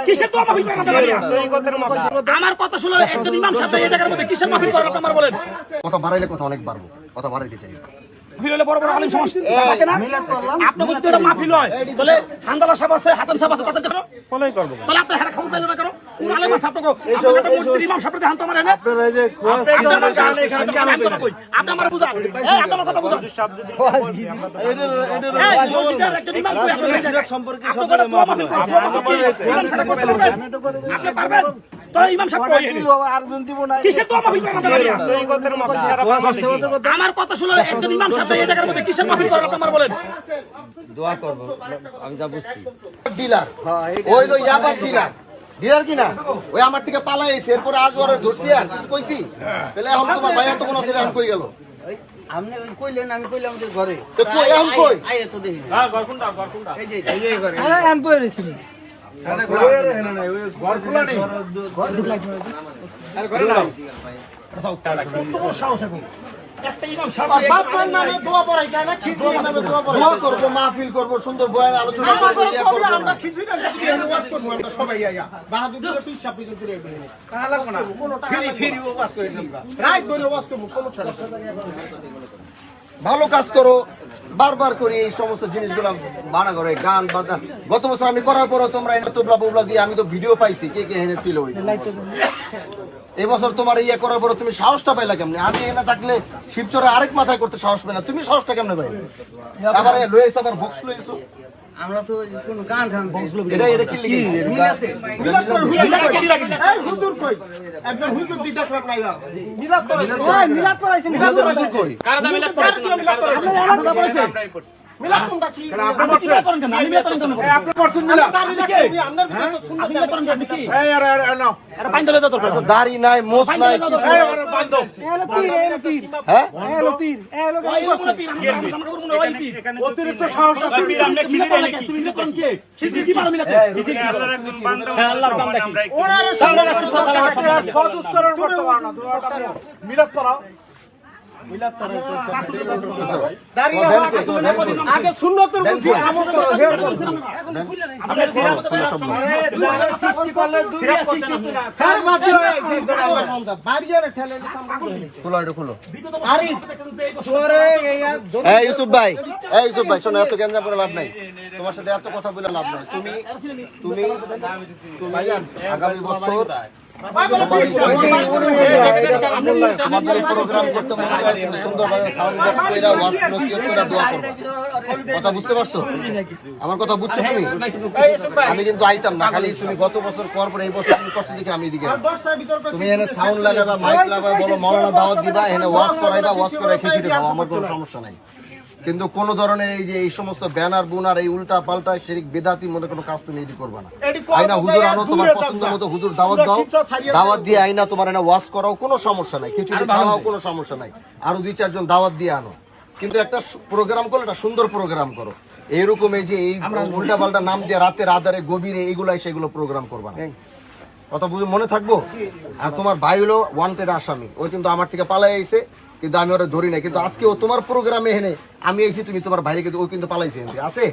কিসের তো মাহফিল করেন আপনারা? আমার কথা শুনে একজন ইমাম সাহেব এই জায়গার মধ্যে কিসের মাহফিল করেন আপনারা বলেন? কথা বাড়াইলে কথা অনেক বাড়বো, কথা বাড়াইতে চাই। মাহফিল হলে বড় বড় আলেম সমাজ থাকে না? আপনি বলতে এটা মাহফিল হয়, তাহলে হান্দালা সাহেব আছে, হাসান সাহেব আছে, তাদের দেখো ফলোই করব। তাহলে আপনি হারা খবর পেলেন না কেন? কোন আলেম আছে আপনাকে? আপনারা মুফতি ইমাম সাহেব দেখান তো আমার এনে। আপনারা এই যে আপনারা জানেন এখানে কেন কই? আপনি আমার বুঝান। এই আপনি আমার কথা বুঝান। সব যদি এটা একজন ইমাম কই আপনারা সিরাত সম্পর্কে সকলে মাহফিল আপনি পারবেন? তো ইমাম সাহেব কই এনে? আরজন দিব না। কিসের তো মাহফিল করেন আপনারা? আমার কথা শুনে একজন ইমাম সাহেব এই জায়গার মধ্যে কিসের মাহফিল করেন আপনারা বলেন? দোয়া করব, আমি যা বুঝছি। ডিলার ওই তো ইয়াবার ডিলার ডিলার কিনা ওই আমার থেকে পালাইছে, এরপরে আজ ওরে ধরছি আর কিছু কইছি। তাহলে এখন তোমার ভাই এত কোন ছেলে আমি কই গেল? আপনি কইলেন, আমি কইলাম যে ঘরে। তো কই এখন কই? আই এত দেখি ঘর কোনটা? এই যে ঘরে। আরে আন বই রইছি আরে ঘরে না ওই ঘর খোলা নেই। আরে ঘরে না একটা ইমাম সাহেব বাপের নামে দোয়া পড়াই যায় না, খিচুড়ি নামে দোয়া পড়াই। দোয়া করব, মাহফিল করব, সুন্দর বয়ান আলোচনা করব, ইয়া করব। আমরা খিচুড়ি নামে যদি এনে ওয়াজ করব আমরা সবাই আয়া বাহাদুরের পিছা পিছা করে দেব। টাকা লাগবে না, ফ্রি ওয়াজ করে দিবা। রাত ধরে ওয়াজ করব, সমস্যা নেই। ভালো কাজ করো, বারবার করি এই সমস্ত জিনিসগুলো বানা করে গান বাজনা। গত বছর আমি করার পরও তোমরা এনে তোবলা বোবলা দিয়ে আমি তো ভিডিও পাইছি কে কে এনেছিল ওই। এই বছর তোমার ইয়ে করার পর তুমি সাহসটা পাইলা কেমনে? আমি এনে থাকলে শিবচরে আরেক মাথায় করতে সাহস পাই না, তুমি সাহসটা কেমনে পাই? আবার লয়েছ আবার বক্স লয়েছো। আমরা তো কোন গান গান বক্সগুলো এটা কি লিখে মিলাতে মিলাত করে এই হুজুর কই? একজন হুজুর দি দেখলাম না ইয়া মিলাত করে। ওই মিলাদ পড়াইছেন মিলাত হুজুর কই? কারা দা মিলাদ করে? আমরা পড়াইছেন মিলাত কোনটা কি? আপনি কি করেন কেন? আমি মিলাদ করেন কেন? আপনি করছেন মিলাত। আমি আপনার ভিতরে তো শুনতে আপনি মিলাদ করেন আপনি কি? এই আরে নাও। আরে পাইন দলে দরকার। তো দাড়ি নাই, মোছ নাই, কিছু নাই। এলো পীর এলো পীর হ্যাঁ? এলো পীর এলো ওই বছর পীর আমরা করব না ওই পীর। অতিরিক্ত সাহস পীর আপনি খিজির এনে কি? খিজির করেন কে? খিজির কি পারো মিলাতে? খিজির আল্লাহর একজন বান্দা আল্লাহর বান্দা কি? ওনারে সামনে রাখতে সদ উচ্চারণ করতে পারো না। মিলাত পড়াও। মিলাত পড়াও দাড়ি আগে সুন্নতের বুঝি আমল করো, হের করো। আপনি সিরাত যারা সৃষ্টি করলে দুনিয়া সৃষ্টি করে তার মাধ্যমে আল্লাহ বান্দা বাড়িয়ারে ঠেলে খোলো এটা খোলো। আরে তোরে এই ইউসুফ ভাই শোনো, এত গেঞ্জা করে লাভ নাই, তোমার সাথে এত কথা বলে লাভ নাই। তুমি তুমি তুমি আগামী বছর তোমাদের প্রোগ্রাম করতে মনে চায়, তুমি সুন্দরভাবে সাউন্ড বক্স কইরা ওয়াজ নসিহত কইরা দোয়া করবে। কথা বুঝতে পারছো? আমার কথা বুঝছো তুমি? আমি কিন্তু আইতাম না, খালি তুমি গত বছর কর পরে এই বছর তুমি কষ্ট দেখে আমি এদিকে তুমি এনে সাউন্ড লাগাবা, মাইক লাগাবা, বলো মাওলানা দাওয়াত দিবা, এনে ওয়াজ করাইবা, ওয়াজ করাই খিচুড়ি খাও, আমার কোনো সমস্যা নাই। কিন্তু কোন ধরনের এই যে এই সমস্ত ব্যানার বুনার এই উল্টা পাল্টা শিরক বিদআতি মনে কোনো কাজ তুমি এডি করবা না। আইনা হুজুর আনো, তোমার পছন্দ মতো হুজুর দাওয়াত দাও, দাওয়াত দিয়ে আইনা তোমার এনে ওয়াজ করাও, কোনো সমস্যা নাই, খিচুড়ি খাওয়াও কোনো সমস্যা নাই, আরো 2-4 জন দাওয়াত দিয়ে আনো। কিন্তু একটা প্রোগ্রাম করলে একটা সুন্দর প্রোগ্রাম করো। এইরকম এই যে এই উল্টা পাল্টা নাম দিয়ে রাতের আধারে গভীরে এইগুলাই সেগুলো প্রোগ্রাম করবা না। কথা বুঝে মনে থাকবো? আর তোমার ভাই হলো ওয়ান্টেড আসামি, ও কিন্তু আমার থেকে পালাই আইছে, কিন্তু আমি ওরা ধরি নাই। কিন্তু আজকে ও তোমার প্রোগ্রামে এনে আমি আইছি, তুমি তোমার ভাইরে কিন্তু ও কিন্তু পালাইছে আছে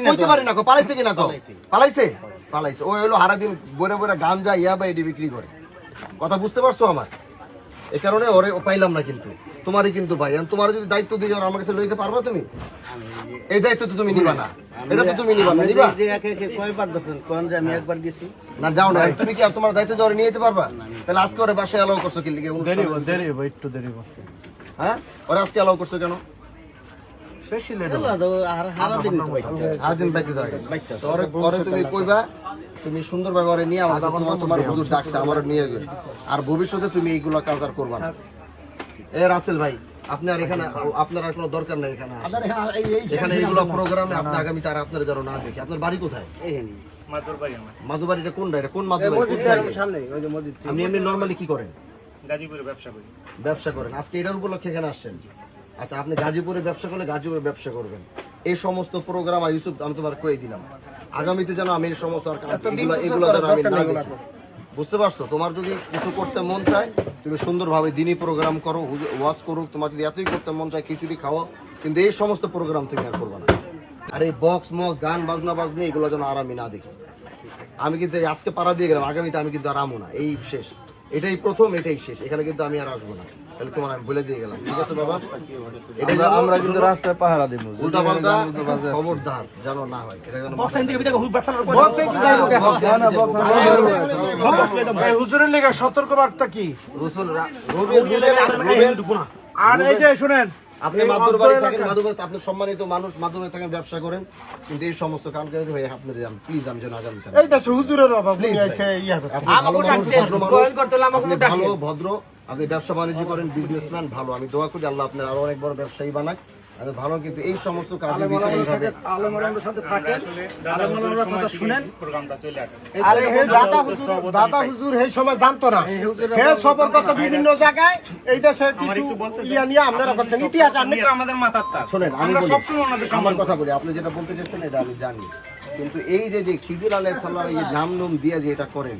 কইতে পারি না, পালাইছে কিনা পালাইছে পালাইছে। ও হলো সারাদিন বইরা বইরা গাঞ্জা ইয়াবা এডি বিক্রি করে। কথা বুঝতে পারছো আমার? এই কারণে ওরে পাইলাম না। কিন্তু তোমারই কিন্তু ভাই, তোমার যদি দায়িত্ব দিয়ে যাও আমার কাছে লইতে পারবা তুমি? এই দায়িত্ব তো তুমি নিবা না, এটা তো তুমি নিবা না। নিবা কয়বার দছেন কোন যে আমি একবার গেছি না, যাও না। তুমি কি তোমার দায়িত্ব যাওয়ার নিয়ে যেতে পারবা? তাহলে আজকে ওরে বাসায় অ্যালাউ করছো কি লিগে? একটু দেরি হ্যাঁ, ওরা আজকে অ্যালাউ করছো কেন? আরদিন বাইতে দাও পরে তুমি কইবা, তুমি সুন্দরভাবে ওরে নিয়ে আমার তোমার হুজুর ডাকছে আমার নিয়ে গেল। আর ভবিষ্যতে তুমি এইগুলো কাজ আর করবা না। এ রাসেল ভাই, আপনি আর এখানে আপনার আর কোনো দরকার নাই এখানে এখানে এইগুলো প্রোগ্রামে আপনি আগামীতে আর আপনার যারা না দেখে। আপনার বাড়ি কোথায়? মাধুবাড়িটা কোনটা? এটা কোন মাধুবাড়ি? আপনি এমনি নরমালি কি করেন? গাজীপুরে ব্যবসা করেন। আজকে এটার উপলক্ষে এখানে আসছেন। আচ্ছা, আপনি গাজীপুরে ব্যবসা করলে গাজীপুরে ব্যবসা করবেন। এই সমস্ত প্রোগ্রাম আর ইউসুফ আমি তোমার কয়ে দিলাম, আগামীতে যেন আমি এই সমস্ত এগুলো যেন আমি না দেখি। বুঝতে পারছো? তোমার যদি কিছু করতে মন চায় তুমি সুন্দরভাবে দিনই প্রোগ্রাম করো, ওয়াজ করো। তোমার যদি এতই করতে মন চায় খিচুড়ি খাওয়া, কিন্তু এই সমস্ত প্রোগ্রাম তুমি আর করবে না। আর এই বক্স মক গান বাজনা বাজনি এগুলো যেন আর আমি না দেখি। আমি কিন্তু এই আজকে পাড়া দিয়ে গেলাম, আগামীতে আমি কিন্তু আর আমো না, এই শেষ, এটাই প্রথম, এটাই শেষ, এখানে কিন্তু আমি আর আসবো না, তাহলে তোমার আমি বলে দিয়ে গেলাম, ঠিক আছে বাবা? আমরা কিন্তু রাস্তায় পাহারা দিব, উল্টা পাল্টা খবরদার যেন না হয়, এটা যেন বক্স আইন থেকে বিদায় হুইপ বাচ্চারা করে হুজুরের লেগে সতর্ক বার্তা কি? রসুল রুবেল আর এই যে শুনেন, আপনি মাদুর বাড়ি থাকেন, মাদুর বাড়িতে আপনি সম্মানিত মানুষ, মাদুর বাড়ি থাকেন, ব্যবসা করেন, কিন্তু এই সমস্ত কাম করে ভাই আপনাদের প্লিজ আমি যেন আগামী এই দেশে হুজুরের অভাব নেই, আছে ইয়া করতে। আপনি ভালো মানুষ, ভদ্র মানুষ, আপনি ভালো ভদ্র, আপনি ব্যবসা বাণিজ্য করেন, বিজনেসম্যান ভালো, আমি দোয়া করি আল্লাহ আপনার আরো অনেক বড় ব্যবসায়ী বানাক, আর ভালো, কিন্তু এই সমস্ত কাজের ভিতরে এইভাবে আলমরানের সাথে থাকেন, আলমরানের কথা শুনেন। আরে হে দাদা হুজুর এই সময় জানতো না, হে সফর করতো বিভিন্ন জায়গায়, এই দেশে কিছু ইয়া নিয়ে আপনারা করতেন ইতিহাস, আপনি আমাদের মাথার তার শোনেন, আমি আমরা বলি, সবসময় ওনাদের আমার কথা বলি, আপনি যেটা বলতে চাইছেন এটা আমি জানি, কিন্তু এই যে খিজির আলাইহিস সালাম এই নাম নুম দিয়ে যে এটা করেন,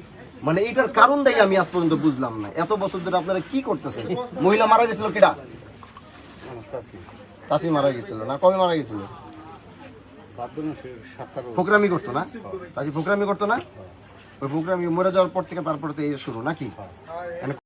মানে এটার কারণটাই আমি আজ পর্যন্ত বুঝলাম না। এত বছর ধরে আপনারা কি করতেছেন? মহিলা মারা গেছিল কেডা? চাচি মারা গেছিল না? কবে মারা গেছিল? ফোকরামি করতো না? চাচি ফোকরামি করতো না? ওই ফোকরামি মরে যাওয়ার পর থেকে তারপরে তো এই শুরু নাকি?